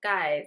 Guys,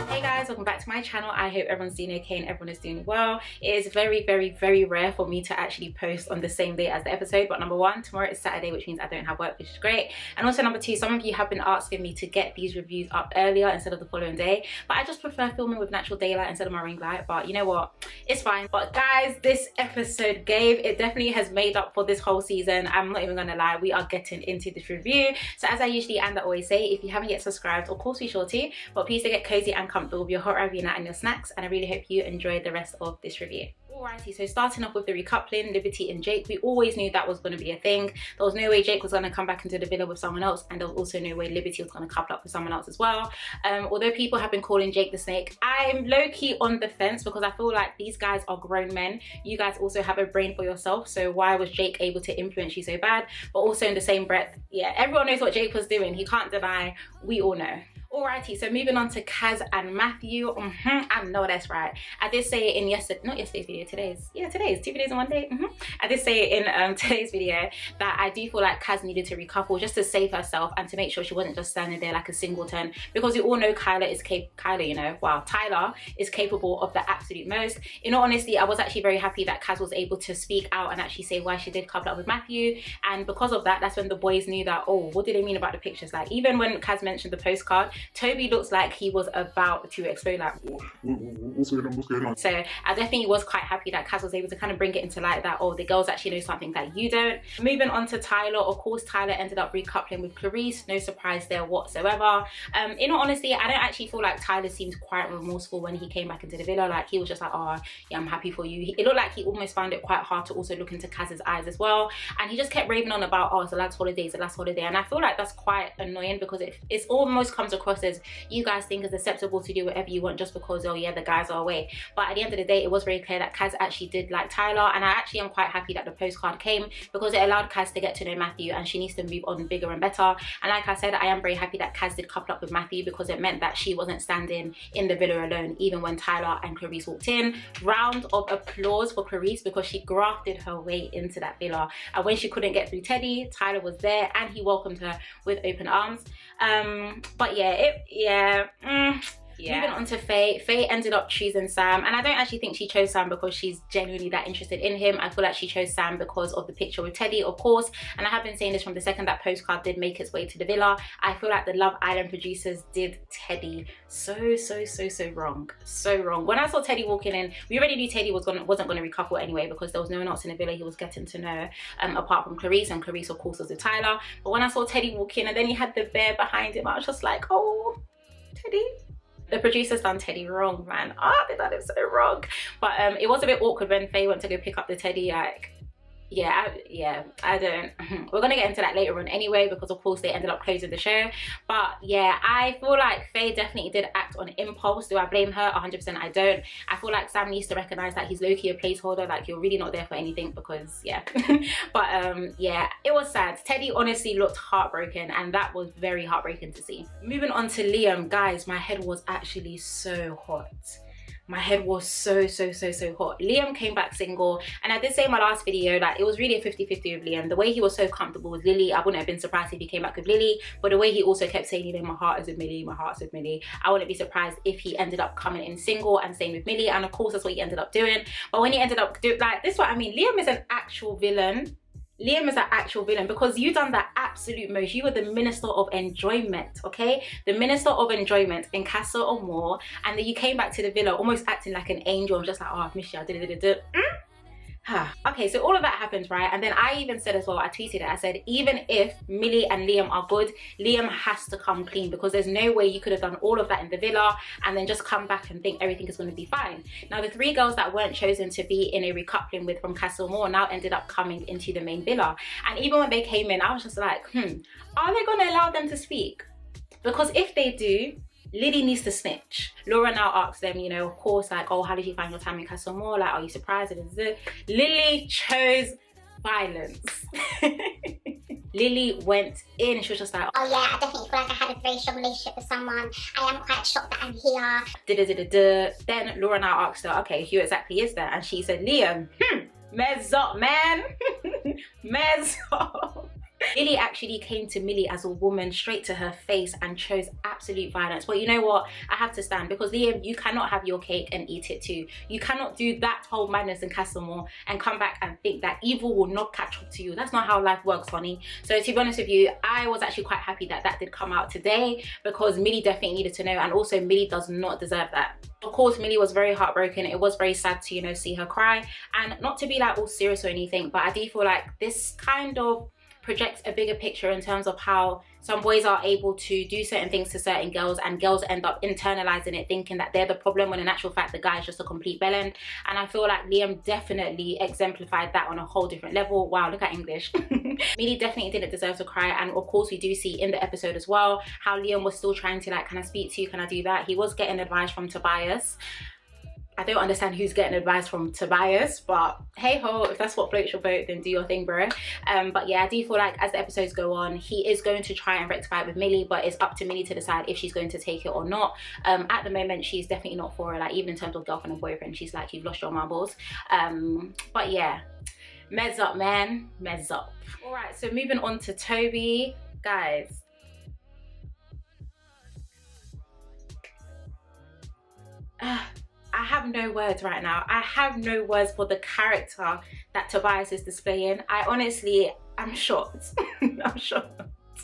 hey guys, welcome back to my channel. I hope everyone's doing okay and everyone is doing well. It is very rare for me to actually post on the same day as the episode, but number one, tomorrow is Saturday, which means I don't have work, which is great. And also number two, some of you have been asking me to get these reviews up earlier instead of the following day, but I just prefer filming with natural daylight instead of my ring light. But you know what, it's fine. But guys, this episode it definitely has made up for this whole season. I'm not even gonna lie, we are getting into this review. So as I usually and I always say, if you haven't yet subscribed, of course be sure to, but please do get cozy and comfortable with your hot Ravina and your snacks, and I really hope you enjoy the rest of this review. Alrighty, so starting off with the recoupling, Liberty and Jake, we always knew that was going to be a thing. There was no way Jake was going to come back into the villa with someone else, and there was also no way Liberty was going to couple up with someone else as well. Although people have been calling Jake the snake, I'm low-key on the fence because I feel like these guys are grown men. You guys also have a brain for yourself, so why was Jake able to influence you so bad? But also in the same breath, yeah, everyone knows what Jake was doing. He can't deny, we all know. Alrighty, so moving on to Kaz and Matthew. I know that's right. I did say it in today's 2 videos in one day. I did say it in today's video that I do feel like Kaz needed to recouple just to save herself and to make sure she wasn't just standing there like a singleton, because we all know Tyler is capable of the absolute most. In all honesty, I was actually very happy that Kaz was able to speak out and actually say why she did couple up with Matthew, and because of that, that's when the boys knew that, oh, what did they mean about the pictures? Like, even when Kaz mentioned the postcard, Toby looks like he was about to explode, like, what's going on? So I definitely was quite happy that Kaz was able to kind of bring it into light that, oh, the girls actually know something that you don't. Moving on to Tyler, of course, Tyler ended up recoupling with Clarisse. No surprise there whatsoever. In all honesty, I don't actually feel like Tyler seemed quite remorseful when he came back into the villa. Like, he was just like, oh, yeah, I'm happy for you. It looked like he almost found it quite hard to also look into Kaz's eyes as well. And he just kept raving on about, oh, it's the last holiday, it's the last holiday. And I feel like that's quite annoying because it almost comes across as you guys think it's acceptable to do whatever you want just because, oh yeah, the guys are away. But at the end of the day, it was very clear that Kaz actually did like Tyler, and I actually am quite happy that the postcard came because it allowed Kaz to get to know Matthew, and she needs to move on bigger and better. And like I said, I am very happy that Kaz did couple up with Matthew because it meant that she wasn't standing in the villa alone even when Tyler and Clarisse walked in. Round of applause for Clarisse because she grafted her way into that villa, and when she couldn't get through Teddy, Tyler was there and he welcomed her with open arms. But yeah, Moving on to Faye. Faye ended up choosing Sam, and I don't actually think she chose Sam because she's genuinely that interested in him. I feel like she chose Sam because of the picture with Teddy, of course, and I have been saying this from the second that postcard did make its way to the villa. I feel like the Love Island producers did Teddy so wrong. So wrong. When I saw Teddy walking in, we already knew Teddy wasn't going to recouple anyway because there was no one else in the villa he was getting to know apart from Clarisse, and Clarisse of course was with Tyler. But when I saw Teddy walk in and then he had the bear behind him, I was just like, oh, Teddy. The producers done Teddy wrong, man. They done him so wrong. But it was a bit awkward when Faye went to go pick up the Teddy. Like, I don't. We're gonna get into that later on anyway because of course they ended up closing the show. But yeah, I feel like Faye definitely did act on impulse. Do I blame her? 100% I don't. I feel like Sam needs to recognize that he's low-key a placeholder, like you're really not there for anything because yeah. But yeah, it was sad. Teddy honestly looked heartbroken, and that was very heartbreaking to see. Moving on to Liam, guys, my head was actually so hot. My head was so hot. Liam came back single, and I did say in my last video that it was really a 50-50 with Liam. The way he was so comfortable with Lillie, I wouldn't have been surprised if he came back with Lillie, but the way he also kept saying, you know, my heart is with Millie, my heart's with Millie, I wouldn't be surprised if he ended up coming in single and staying with Millie, and of course that's what he ended up doing. But when he ended up doing, like, this is what I mean, Liam is an actual villain. Liam is an actual villain because you done the absolute most. You were the minister of enjoyment, okay? The minister of enjoyment in Casa Amor, and then you came back to the villa almost acting like an angel. I'm just like, oh, I've missed you. Okay, so all of that happened, right? And then I even said as well, I tweeted it, I said, even if Millie and Liam are good, Liam has to come clean because there's no way you could have done all of that in the villa and then just come back and think everything is going to be fine. Now, the 3 girls that weren't chosen to be in a recoupling with from Casa Amor now ended up coming into the main villa. And even when they came in, I was just like, are they going to allow them to speak? Because if they do, Lillie needs to snitch. Laura now asks them, you know, of course, like, oh, how did you find your time in Casa Amor? Like, are you surprised? Lillie chose violence. Lillie went in. She was just like, oh yeah, I definitely feel like I had a very strong relationship with someone. I am quite shocked that I'm here. Then Laura now asked her, okay, who exactly is that? And she said, Liam. Mess up, man. Mess up. Lillie actually came to Millie as a woman, straight to her face, and chose absolute violence. But you know what? I have to stand, because Liam, you cannot have your cake and eat it too. You cannot do that whole madness in Casa Amor and come back and think that evil will not catch up to you. That's not how life works, honey. So to be honest with you, I was actually quite happy that that did come out today, because Millie definitely needed to know, and also Millie does not deserve that. Of course, Millie was very heartbroken. It was very sad to, you know, see her cry, and not to be like all serious or anything, but I do feel like this kind of projects a bigger picture in terms of how some boys are able to do certain things to certain girls, and girls end up internalizing it, thinking that they're the problem, when in actual fact the guy is just a complete bellend. And I feel like Liam definitely exemplified that on a whole different level. Wow, look at English. Millie definitely didn't deserve to cry, and of course we do see in the episode as well how Liam was still trying to like, can I speak to you, can I do that? He was getting advice from Tobias. I don't understand who's getting advice from Tobias, but hey ho, if that's what floats your boat, then do your thing, bro. But yeah, I do feel like as the episodes go on, he is going to try and rectify it with Millie, but it's up to Millie to decide if she's going to take it or not. At the moment, she's definitely not for it, like even in terms of girlfriend and boyfriend, she's like, you've lost your marbles. But yeah, meds up, man, meds up. All right, so moving on to Toby, guys. I have no words right now. I have no words for the character that Tobias is displaying. I'm shocked. I'm shocked.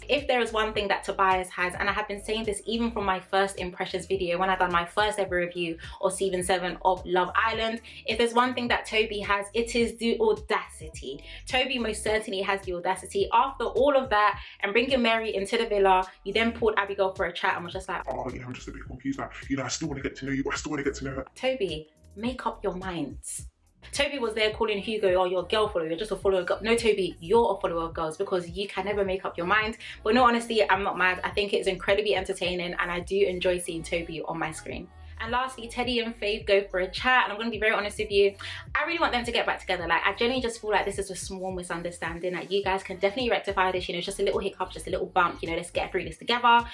If there is one thing that Tobias has, and I have been saying this even from my first impressions video when I done my first ever review of season 7 of Love Island, if there's one thing that Toby has, it is the audacity. Toby most certainly has the audacity. After all of that and bringing Mary into the villa, you then pulled Abigail for a chat and was just like, oh yeah, I'm just a bit confused, like, you know, I still want to get to know you, but I still want to get to know her. Toby, make up your minds. Toby was there calling Hugo, oh, you're a girl follower, you're just a follower of girls. No, Toby, you're a follower of girls, because you can never make up your mind. But no, honestly, I'm not mad. I think it's incredibly entertaining, and I do enjoy seeing Toby on my screen. And lastly, Teddy and Faye go for a chat, and I'm going to be very honest with you, I really want them to get back together. Like, I genuinely just feel like this is a small misunderstanding. Like, you guys can definitely rectify this, you know, just a little hiccup, just a little bump, you know, let's get through this together.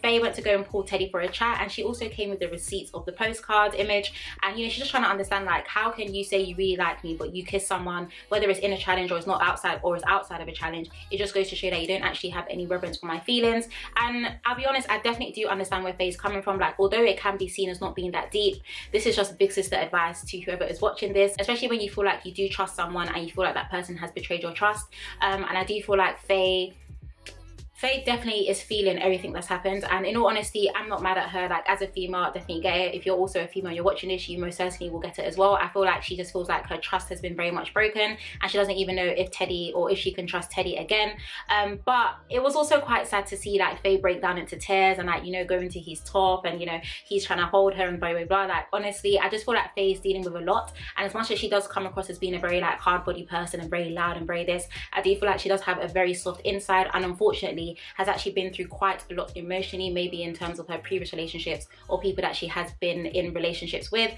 Faye went to go and pull Teddy for a chat, and she also came with the receipts of the postcard image, and you know, she's just trying to understand, like, how can you say you really like me but you kiss someone, whether it's in a challenge or it's not outside, or it's outside of a challenge. It just goes to show that you don't actually have any reverence for my feelings. And I'll be honest, I definitely do understand where Faye's coming from. Like, although it can be seen as not being that deep, this is just big sister advice to whoever is watching this, especially when you feel like you do trust someone and you feel like that person has betrayed your trust. And I do feel like Faye definitely is feeling everything that's happened, and in all honesty, I'm not mad at her. Like, as a female, I definitely get it. If you're also a female, you're watching this, you most certainly will get it as well. I feel like she just feels like her trust has been very much broken, and she doesn't even know if Teddy, or if she can trust Teddy again. But it was also quite sad to see like Faye break down into tears and, like, you know, go into his top, and you know, he's trying to hold her and blah blah blah. Like, honestly, I just feel like Faye's dealing with a lot, and as much as she does come across as being a very like hard body person and very loud and very this, I do feel like she does have a very soft inside, and unfortunately has actually been through quite a lot emotionally, maybe in terms of her previous relationships or people that she has been in relationships with.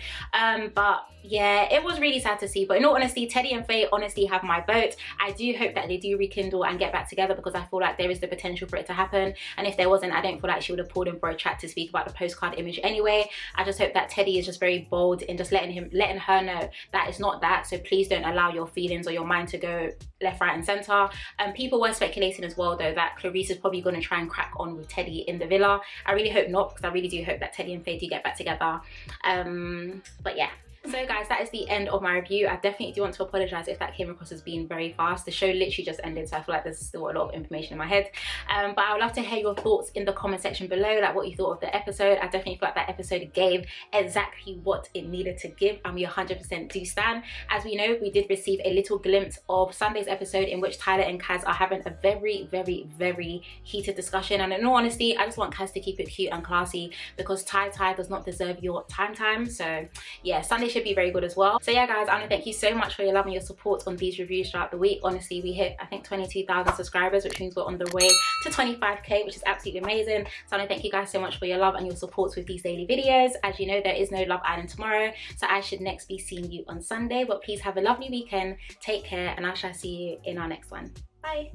But yeah, it was really sad to see. But in all honesty, Teddy and Faye honestly have my vote. I do hope that they do rekindle and get back together, because I feel like there is the potential for it to happen, and if there wasn't, I don't feel like she would have pulled him for a chat to speak about the postcard image anyway. I just hope that Teddy is just very bold in just letting her know that it's not that, so please don't allow your feelings or your mind to go left, right and center. People were speculating as well though that Clarisse is probably going to try and crack on with Teddy in the villa. I really hope not, because I really do hope that Teddy and Faye do get back together. But yeah. So guys, that is the end of my review. I definitely do want to apologize if that came across as being very fast. The show literally just ended, so I feel like there's still a lot of information in my head. But I would love to hear your thoughts in the comment section below, like what you thought of the episode. I definitely feel like that episode gave exactly what it needed to give, and we 100% do stand. As we know, we did receive a little glimpse of Sunday's episode, in which Tyler and Kaz are having a very, very, very heated discussion. And in all honesty, I just want Kaz to keep it cute and classy, because Ty does not deserve your time. So yeah, Sunday should be very good as well. So yeah guys, I want to thank you so much for your love and your support on these reviews throughout the week. Honestly, we hit I think 22,000 subscribers, which means we're on the way to 25k, which is absolutely amazing. So I want to thank you guys so much for your love and your support with these daily videos. As you know, there is no Love Island tomorrow, so I should next be seeing you on Sunday. But please have a lovely weekend, take care, and I shall see you in our next one. Bye.